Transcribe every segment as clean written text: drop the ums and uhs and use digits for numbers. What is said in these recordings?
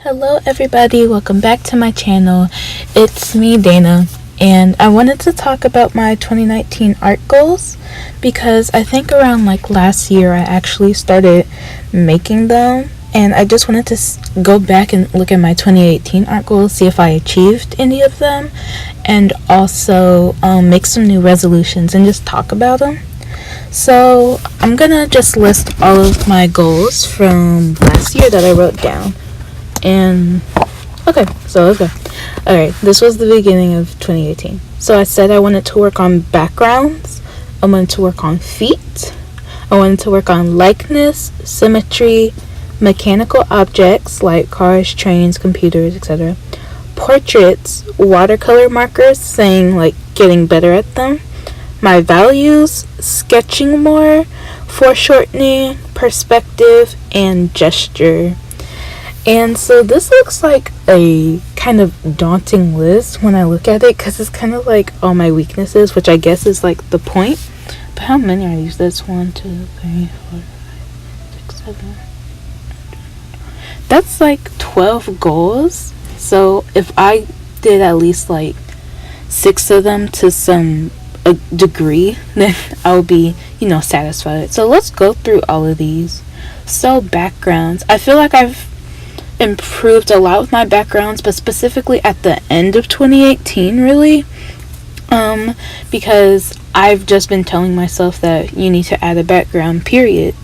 Hello everybody, welcome back to my channel. It's me, Dana, and I wanted to talk about my 2019 art goals because I think around last year I actually started making them, and I just wanted to go back and look at my 2018 art goals, see if I achieved any of them, and also make some new resolutions and just talk about them. So I'm gonna just list all of my goals from last year that I wrote down. And okay, so let's go. Alright, this was the beginning of 2018. So I said I wanted to work on backgrounds, I wanted to work on feet, I wanted to work on likeness, symmetry, mechanical objects like cars, trains, computers, etc., portraits, watercolor markers, saying getting better at them, my values, sketching more, foreshortening, perspective, and gesture. And so this looks like a kind of daunting list when I look at it, because it's kind of like all my weaknesses, which I guess is the point. But how many are these? That's 1, 2, 3, 4, 5, 6, 7. That's 12 goals. So if I did at least 6 of them to some degree, then I'll be, satisfied. So let's go through all of these. So backgrounds. I feel like I've improved a lot with my backgrounds, but specifically at the end of 2018 really, because I've just been telling myself that you need to add a background, period.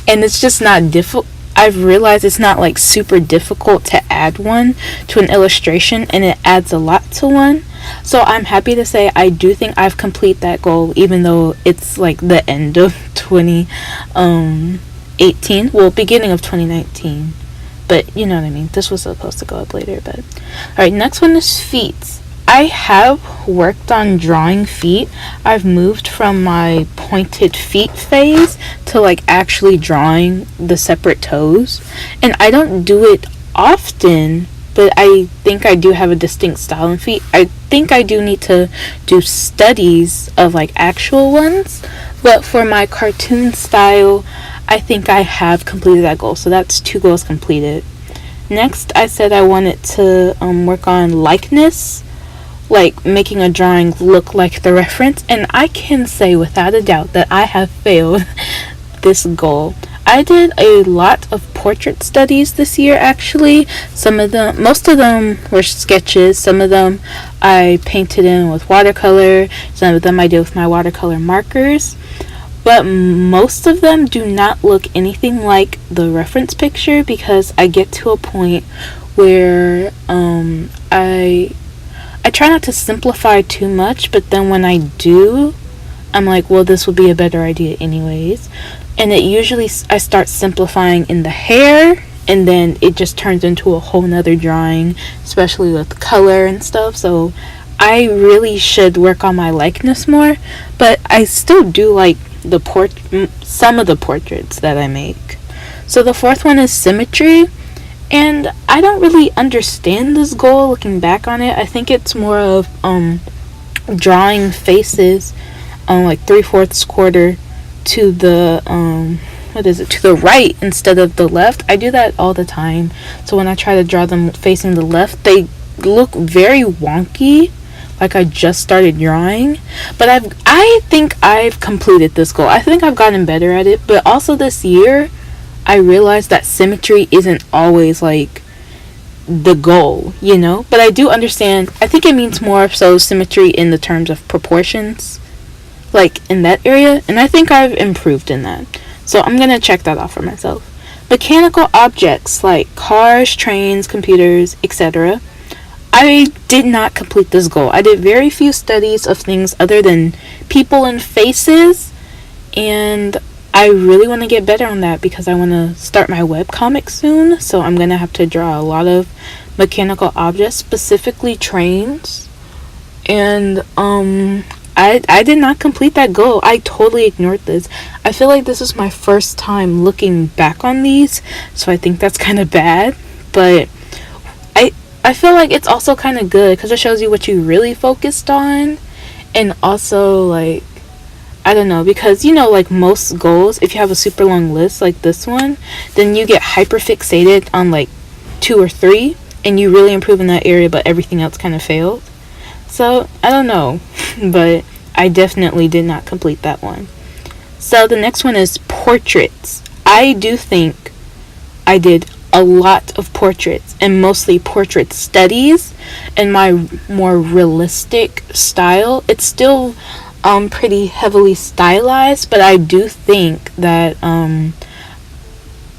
And it's just not difficult. I've realized it's not super super to add one to an illustration, and it adds a lot to one. So I'm happy to say I do think I've completed that goal, even though it's the end of 2018, well, beginning of 2019. But you know what I mean. This was supposed to go up later, but alright, next one is feet. I have worked on drawing feet. I've moved from my pointed feet phase to actually drawing the separate toes. And I don't do it often, but I think I do have a distinct style in feet. I think I do need to do studies of actual ones, but for my cartoon style, I think I have completed that goal. So that's 2 goals completed. Next, I said I wanted to work on likeness, making a drawing look like the reference. And I can say without a doubt that I have failed this goal. I did a lot of portrait studies this year, actually. Most of them were sketches. Some of them I painted in with watercolor. Some of them I did with my watercolor markers. But most of them do not look anything like the reference picture, because I get to a point where I try not to simplify too much, but then when I do, I'm well, this would be a better idea anyways. And it usually, I start simplifying in the hair, and then it just turns into a whole nother drawing, especially with color and stuff. So I really should work on my likeness more, but I still do some of the portraits that I make. So the 4th one is symmetry, and I don't really understand this goal looking back on it. I think it's more of drawing faces on 3/4 quarter to the to the right instead of the left. I do that all the time. So when I try to draw them facing the left, they look very wonky, I just started drawing. But I think I've completed this goal. I think I've gotten better at it. But also this year, I realized that symmetry isn't always the goal, But I do understand. I think it means more so symmetry in the terms of proportions, in that area. And I think I've improved in that. So I'm gonna check that off for myself. Mechanical objects like cars, trains, computers, etc. I did not complete this goal. I did very few studies of things other than people and faces, and I really want to get better on that because I want to start my webcomic soon. So I'm going to have to draw a lot of mechanical objects, specifically trains. And I did not complete that goal. I totally ignored this. I feel like this is my first time looking back on these, so I think that's kind of bad. But I feel like it's also kind of good because it shows you what you really focused on. And also, I don't know, because, most goals, if you have a super long list like this one, then you get hyper fixated on, 2 or 3 and you really improve in that area, but everything else kind of failed. So I don't know, but I definitely did not complete that one. So the next one is portraits. I do think I did a lot of portraits, and mostly portrait studies in my more realistic style. It's still pretty heavily stylized, but I do think that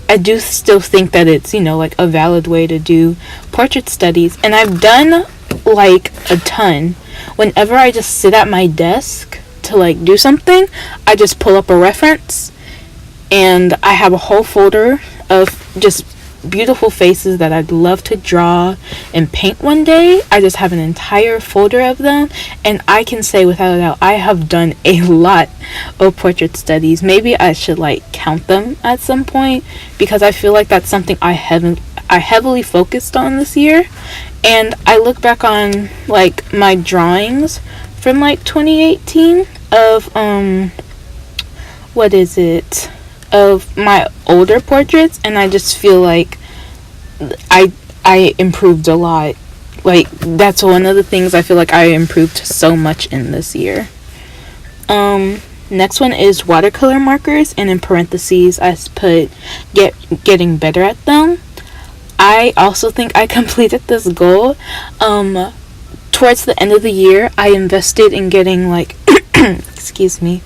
I do still think that it's, you know, like a valid way to do portrait studies. And I've done like a ton. Whenever I just sit at my desk to like do something, I just pull up a reference and I have a whole folder of just beautiful faces that I'd love to draw and paint one day. I just have an entire folder of them, and I can say without a doubt I have done a lot of portrait studies. Maybe I should like count them at some point, because I feel like that's something I heavily focused on this year. And I look back on like my drawings from like 2018 of of my older portraits, and I just feel like I improved a lot. Like, that's one of the things I feel like I improved so much in this year. Next one is watercolor markers, and in parentheses I put getting better at them. I also think I completed this goal. Towards the end of the year, I invested in getting like excuse me,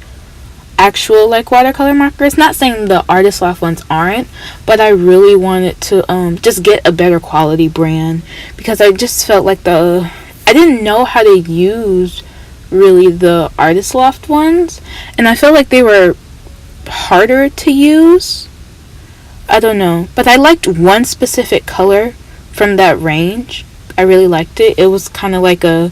actual like watercolor markers. Not saying the Artist Loft ones aren't, but I really wanted to just get a better quality brand, because I just felt like I didn't know how to use really the Artist Loft ones, and I felt like they were harder to use. I don't know, but I liked one specific color from that range. I really liked it. It was kind of like a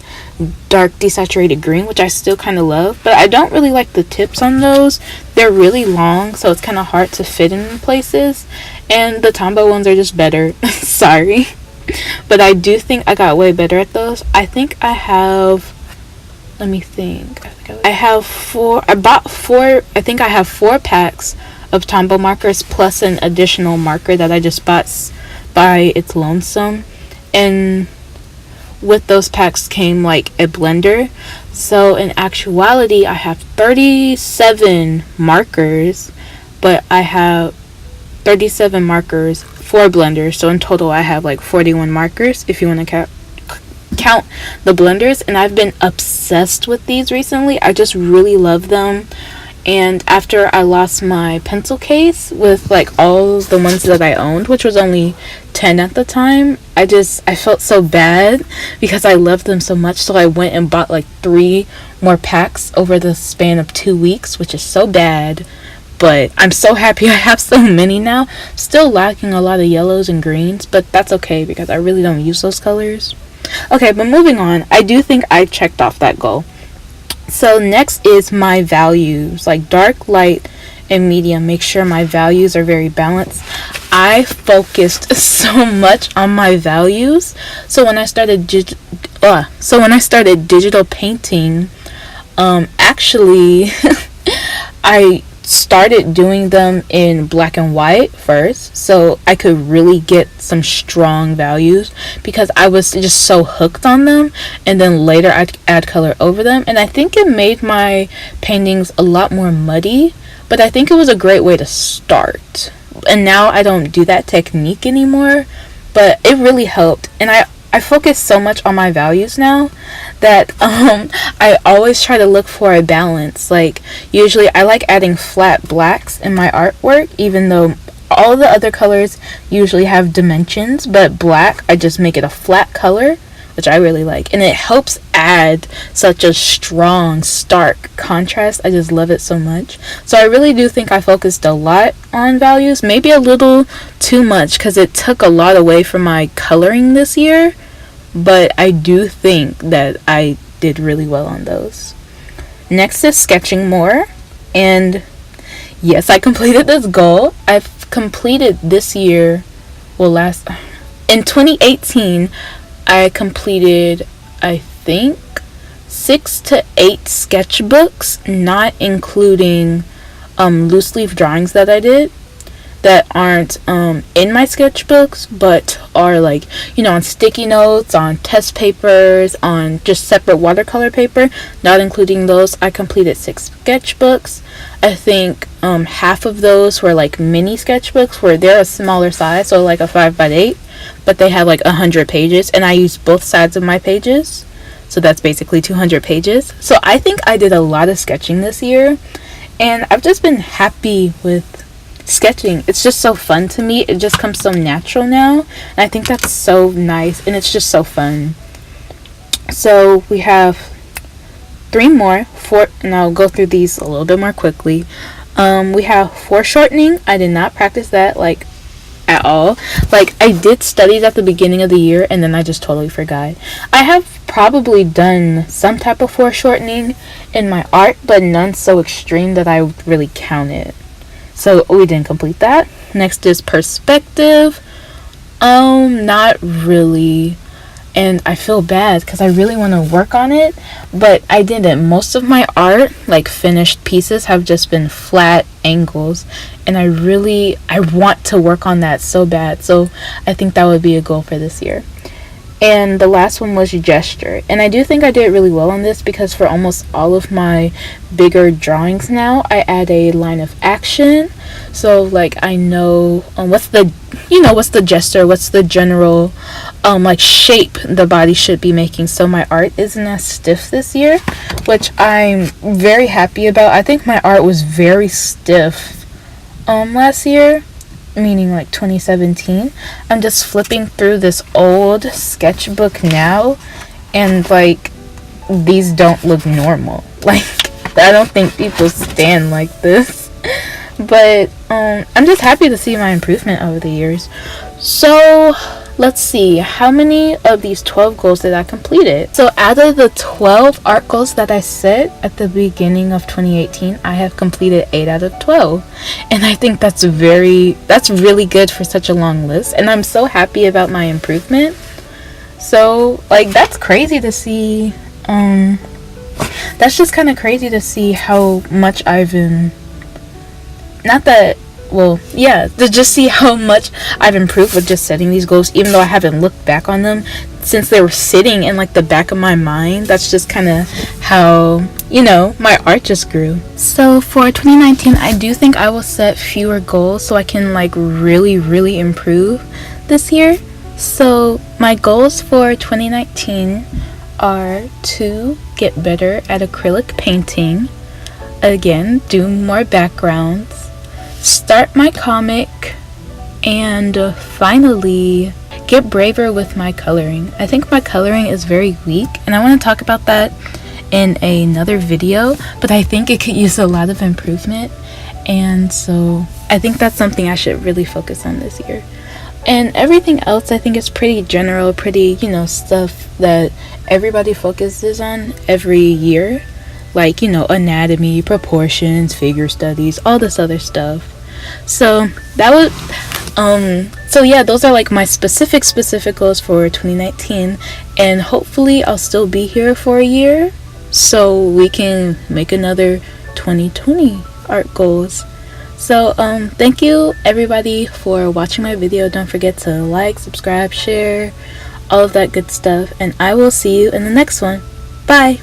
dark desaturated green, which I still kind of love, but I don't really like the tips on those. They're really long, so it's kind of hard to fit in places, and the Tombow ones are just better. Sorry, but I do think I got way better at those. I think I have, let me think, I have four packs of Tombow markers plus an additional marker that I just bought by its lonesome, and with those packs came like a blender. So in actuality I have 37 markers, but I have 37 markers for blenders, so in total I have like 41 markers if you want to count the blenders. And I've been obsessed with these recently. I just really love them. And after I lost my pencil case with like all the ones that I owned, which was only 10 at the time, I felt so bad because I loved them so much. So I went and bought like 3 more packs over the span of 2 weeks, which is so bad. But I'm so happy I have so many now. Still lacking a lot of yellows and greens, but that's okay because I really don't use those colors. Okay, but moving on, I do think I checked off that goal. So next is my values, like dark, light, and medium. Make sure my values are very balanced. I focused so much on my values. So when I started digital painting, actually I started doing them in black and white first, so I could really get some strong values because I was just so hooked on them, and then later I'd add color over them, and I think it made my paintings a lot more muddy, but I think it was a great way to start. And now I don't do that technique anymore, but it really helped. And I focus so much on my values now that I always try to look for a balance. Like, usually I like adding flat blacks in my artwork, even though all the other colors usually have dimensions, but black, I just make it a flat color, which I really like, and it helps add such a strong, stark contrast. I just love it so much. So I really do think I focused a lot on values, maybe a little too much because it took a lot away from my coloring this year, but I do think that I did really well on those. Next is sketching more, and yes, I completed this goal. I've completed this year, in 2018, I completed, I think, 6 to 8 sketchbooks, not including loose leaf drawings that I did. that aren't in my sketchbooks, but are like, on sticky notes, on test papers, on just separate watercolor paper, not including those. I completed 6 sketchbooks. I think half of those were like mini sketchbooks where they're a smaller size, so like a 5x8, but they have like 100 pages, and I used both sides of my pages, so that's basically 200 pages. So I think I did a lot of sketching this year, and I've just been happy with sketching. It's just so fun to me. It just comes so natural now, and I think that's so nice, and it's just so fun. So we have 3 more, 4, and I'll go through these a little bit more quickly. We have foreshortening. I did not practice that like at all. Like, I did studies at the beginning of the year, and then I just totally forgot. I have probably done some type of foreshortening in my art, but none so extreme that I would really count it. So we didn't complete that. Next is perspective. Not really. And I feel bad because I really want to work on it, but I didn't. Most of my art, like finished pieces, have just been flat angles, and I want to work on that so bad. So I think that would be a goal for this year. And the last one was gesture, and I do think I did really well on this because for almost all of my bigger drawings now, I add a line of action. So like, I know what's the gesture, what's the general like shape the body should be making, so my art isn't as stiff this year, which I'm very happy about. I think my art was very stiff last year, meaning like 2017. I'm just flipping through this old sketchbook now, and like, these don't look normal. Like, I don't think people stand like this. But I'm just happy to see my improvement over the years. So let's see, how many of these 12 goals did I complete? So out of the 12 art goals that I set at the beginning of 2018, I have completed 8 out of 12. And I think that's really good for such a long list. And I'm so happy about my improvement. So like, that's crazy to see. That's just kind of crazy to see how much I've been, to just see how much I've improved with just setting these goals, even though I haven't looked back on them since they were sitting in like the back of my mind. That's just kind of how, my art just grew. So for 2019, I do think I will set fewer goals so I can like really improve this year. So my goals for 2019 are to get better at acrylic painting, again, do more backgrounds, start my comic, and finally get braver with my coloring. I think my coloring is very weak, and I want to talk about that in another video, but I think it could use a lot of improvement, and so I think that's something I should really focus on this year. And everything else, I think, is pretty general, pretty, stuff that everybody focuses on every year, like, anatomy, proportions, figure studies, all this other stuff. So that was those are like my specific goals for 2019, and hopefully I'll still be here for a year so we can make another 2020 art goals. So thank you everybody for watching my video. Don't forget to like, subscribe, share, all of that good stuff, and I will see you in the next one. Bye.